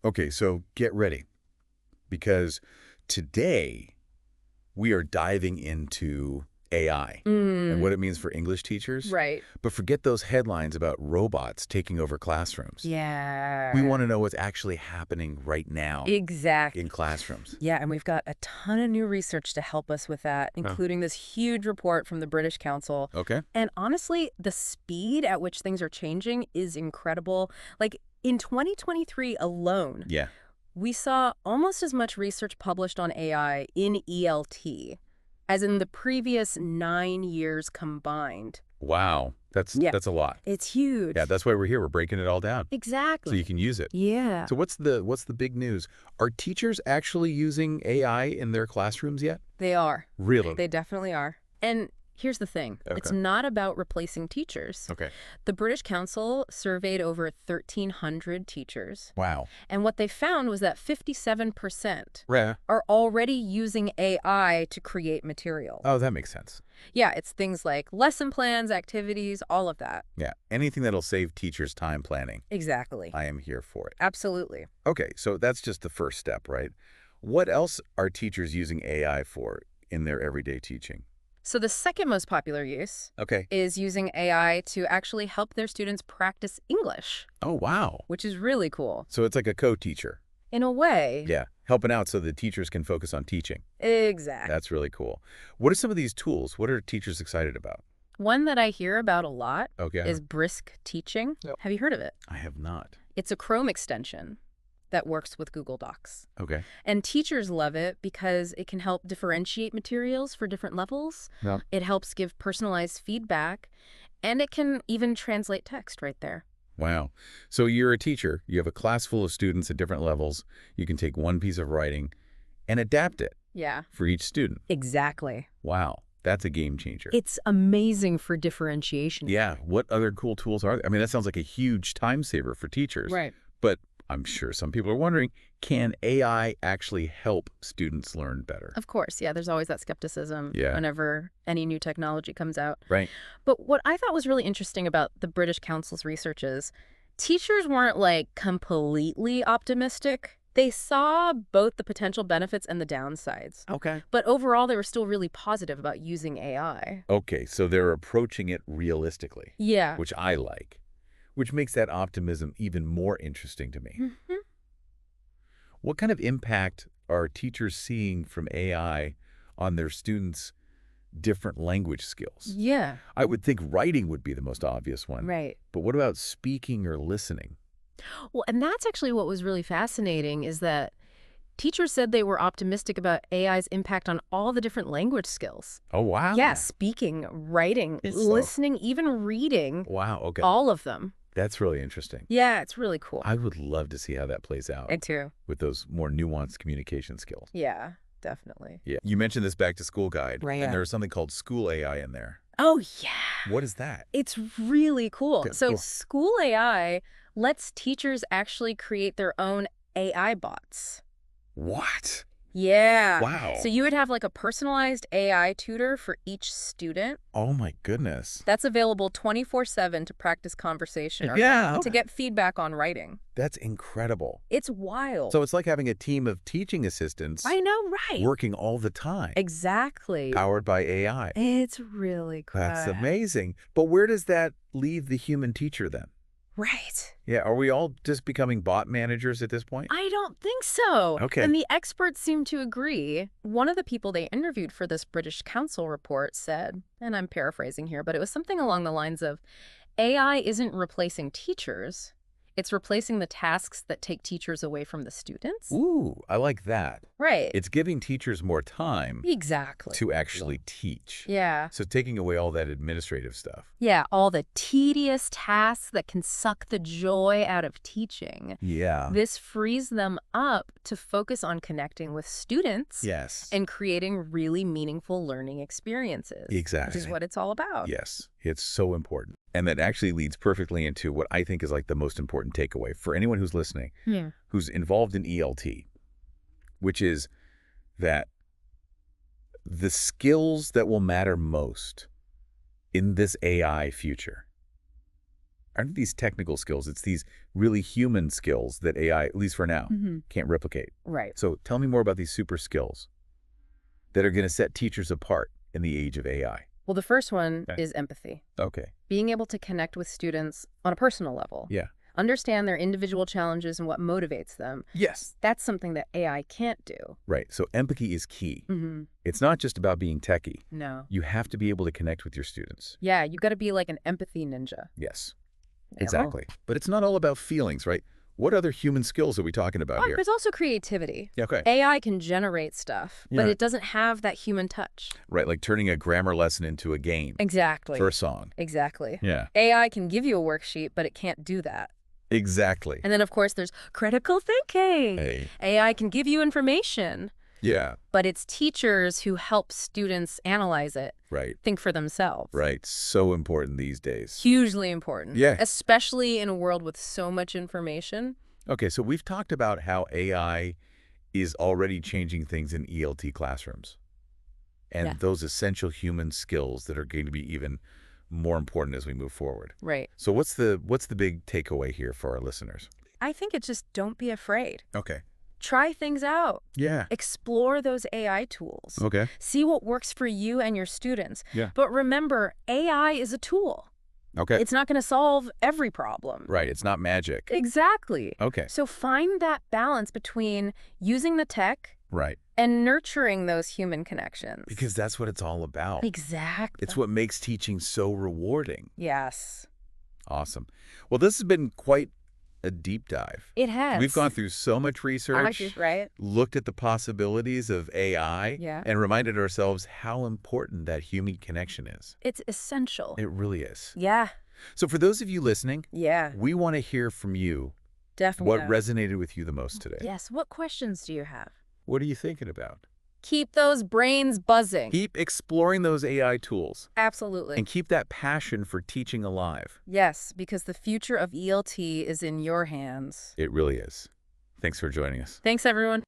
Okay, so get ready, because today we are diving into AI and what it means for English teachers. Right. But forget those headlines about robots taking over classrooms. Yeah. We want to know what's actually happening right now Exactly. in classrooms. Yeah, and we've got a ton of new research to help us with that, including this huge report from the British Council. Okay. And honestly, the speed at which things are changing is incredible. Like, in 2023 alone, Yeah. we saw almost as much research published on AI in ELT as in the previous 9 years combined. Wow. That's a lot. It's huge. Yeah, that's why we're here. We're breaking it all down so Exactly. you can use it. Yeah. So what's the big news? Are teachers actually using AI in their classrooms yet? They are. Really? They definitely are. And here's the thing. It's Okay. not about replacing teachers. Okay. The British Council surveyed over 1,300 teachers. Wow. And what they found was that 57% Rare. are already using AI to create material. Oh, that makes sense. Yeah, it's things like lesson plans, activities, all of that. Yeah. Anything that'll save teachers time planning. Exactly. I am here for it. Absolutely. Okay, so that's just the first step, right? What else are teachers using AI for in their everyday teaching? So the second most popular use Okay. is using AI to actually help their students practice English, Oh, wow. which is really cool. So it's like a co-teacher. In a way. Yeah, helping out so the teachers can focus on teaching. Exactly. That's really cool. What are some of these tools? What are teachers excited about? One that I hear about a lot Okay. is Brisk Teaching. Yep. Have you heard of it? I have not. It's a Chrome extension that works with Google Docs. Okay. And teachers love it because it can help differentiate materials for different levels. Yeah. It helps give personalized feedback, and it can even translate text right there. Wow. So you're a teacher. You have a class full of students at different levels. You can take one piece of writing and adapt it Yeah. for each student. Exactly. Wow. That's a game changer. It's amazing for differentiation. Yeah. What other cool tools are there? I mean, that sounds like a huge time saver for teachers. Right. But I'm sure some people are wondering, can AI actually help students learn better? Of course, yeah, there's always that skepticism whenever any new technology comes out. Right. But what I thought was really interesting about the British Council's research is teachers weren't like completely optimistic. They saw both the potential benefits and the downsides. Okay. But overall, they were still really positive about using AI. Okay, so they're approaching it realistically, Yeah. which I like, which makes that optimism even more interesting to me. Mm-hmm. What kind of impact are teachers seeing from AI on their students' different language skills? Yeah. I would think writing would be the most obvious one. Right. But what about speaking or listening? Well, and that's actually what was really fascinating is that teachers said they were optimistic about AI's impact on all the different language skills. Oh, wow. Yeah, speaking, writing, listening, even reading. Wow, okay. All of them. That's really interesting. Yeah, it's really cool. I would love to see how that plays out Me too. with those more nuanced communication skills. Yeah, definitely. Yeah. You mentioned this back to school guide, Right. and there's something called school AI in there. Oh, yeah. What is that? It's really cool. Okay, So cool. School AI lets teachers actually create their own AI bots. What? Yeah. Wow. So you would have like a personalized AI tutor for each student. Oh my goodness. That's available 24/7 to practice conversation or Yeah. to get feedback on writing. That's incredible. It's wild. So it's like having a team of teaching assistants I know, right? working all the time, Exactly. powered by AI. It's really cool. That's amazing. But where does that leave the human teacher then? Right. Yeah, are we all just becoming bot managers at this point? I don't think so. Okay. And the experts seem to agree. One of the people they interviewed for this British Council report said, and I'm paraphrasing here, but it was something along the lines of, AI isn't replacing teachers. It's replacing the tasks that take teachers away from the students. Ooh, I like that. Right. It's giving teachers more time Exactly. to actually teach. Yeah. So taking away all that administrative stuff. Yeah, all the tedious tasks that can suck the joy out of teaching. Yeah. This frees them up to focus on connecting with students Yes. and creating really meaningful learning experiences. Exactly. Which is what it's all about. Yes, it's so important. And that actually leads perfectly into what I think is like the most important takeaway for anyone who's listening, Yeah. who's involved in ELT, which is that the skills that will matter most in this AI future aren't these technical skills. It's these really human skills that AI, at least for now, can't replicate. Right. So tell me more about these super skills that are going to set teachers apart in the age of AI. Well, the first one is empathy. Okay. Being able to connect with students on a personal level. Yeah. Understand their individual challenges and what motivates them. Yes. That's something that AI can't do. Right. So empathy is key. It's not just about being techie. No. You have to be able to connect with your students. Yeah, you got to be like an empathy ninja. Yes. Yeah. Exactly. But it's not all about feelings, right? What other human skills are we talking about here? There's also creativity. Yeah, okay. AI can generate stuff, but Yeah. it doesn't have that human touch. Right, like turning a grammar lesson into a game Exactly. for a song. Exactly. Yeah. AI can give you a worksheet, but it can't do that. Exactly. And then, of course, there's critical thinking. Hey. AI can give you information, Yeah. but it's teachers who help students analyze it, Right. think for themselves. Right. So important these days. Hugely important. Yeah. Especially in a world with so much information. Okay, so we've talked about how AI is already changing things in ELT classrooms and those essential human skills that are going to be even more important as we move forward. Right. So what's the big takeaway here for our listeners? I think it's just don't be afraid. Okay. Try things out. Yeah. Explore those AI tools. Okay. See what works for you and your students. Yeah. But remember, AI is a tool. Okay. It's not going to solve every problem. Right. It's not magic. Exactly. Okay. So find that balance between using the tech Right. and nurturing those human connections. Because that's what it's all about. Exactly. It's what makes teaching so rewarding. Yes. Awesome. Well, this has been quite a deep dive. It has. We've gone through so much research, right? looked at the possibilities of AI, Yeah. and reminded ourselves how important that human connection is. It's essential. It really is. Yeah. So for those of you listening, Yeah. we want to hear from you Definitely. what resonated with you the most today. Yes. What questions do you have? What are you thinking about? Keep those brains buzzing. Keep exploring those AI tools Absolutely. and keep that passion for teaching alive. Yes, because the future of ELT is in your hands. It really is. Thanks for joining us. Thanks, everyone.